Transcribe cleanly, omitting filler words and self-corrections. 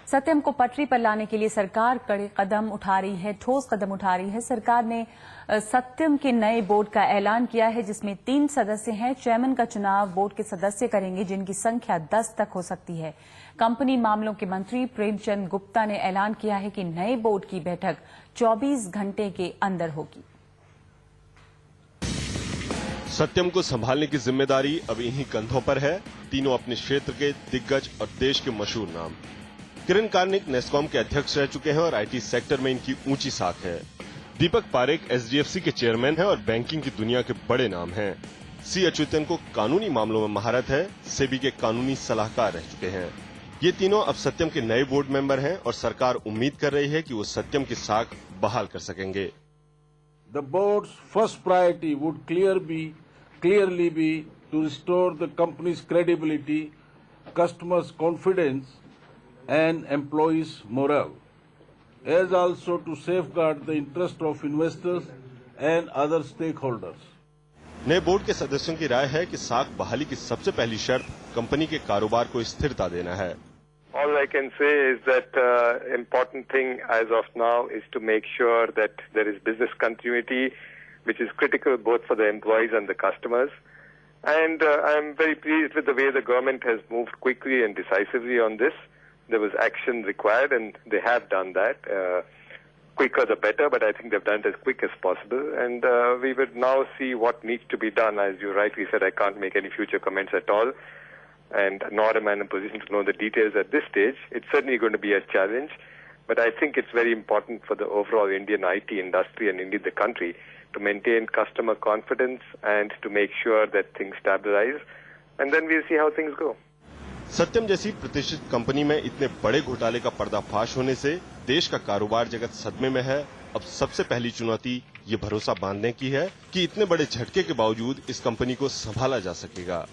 सत्यम को पटरी पर लाने के लिए सरकार कड़े कदम उठा रही है, ठोस कदम उठा रही है। सरकार ने सत्यम के नए बोर्ड का ऐलान किया है, जिसमें 3 सदस्य हैं। चेयरमैन का चुनाव बोर्ड के सदस्य करेंगे, जिनकी संख्या 10 तक हो सकती है। कंपनी मामलों के मंत्री प्रेमचंद गुप्ता ने ऐलान किया है कि नए बोर्ड की बैठक 24 घंटे के अंदर होगी। सत्यम को संभालने की जिम्मेदारी अब इन्हीं कंधों पर है। तीनों अपने क्षेत्र के दिग्गज और देश के मशहूर नाम। किरण कार्निक नेस्कॉम के अध्यक्ष रह चुके हैं और आईटी सेक्टर में इनकी ऊंची साख है। दीपक पारेख एचडीएफसी के चेयरमैन हैं और बैंकिंग की दुनिया के बड़े नाम हैं। सी अच्युतन को कानूनी मामलों में महारत है, सेबी के कानूनी सलाहकार रह चुके हैं। ये तीनों अब सत्यम के नए बोर्ड मेंबर हैं और सरकार उम्मीद कर रही है कि वो सत्यम की साख बहाल कर सकेंगे। The board's first priority would clearly be to restore the company's credibility, customers' confidence, and employees' morale, as also to safeguard the interest of investors and other stakeholders. नए बोर्ड के सदस्यों की राय है कि साख बहाली की सबसे पहली शर्त कंपनी के कारोबार को स्थिरता देना है। All I can say is that important thing as of now is to make sure that there is business continuity, which is critical both for the employees and the customers. And I am very pleased with the way the government has moved quickly and decisively on this. There was action required, and they have done that. Quicker the better, but I think they've done it as quick as possible. And we will now see what needs to be done. As you rightly said, I can't make any future comments at all. And nor am I in a position to know the details at this stage. It's certainly going to be a challenge, but I think it's very important for the overall Indian IT industry and indeed the country to maintain customer confidence and to make sure that things stabilize, and then we'll see how things go. सत्यम जैसी प्रतिष्ठित company में इतने बड़े घोटाले का पर्दाफाश होने से देश का कारोबार जगत सदमे में है। अब सबसे पहली चुनौती ये भरोसा बांधने की है कि इतने बड़े झटके के बावजूद इस कंपनी को संभाला जा सकेगा।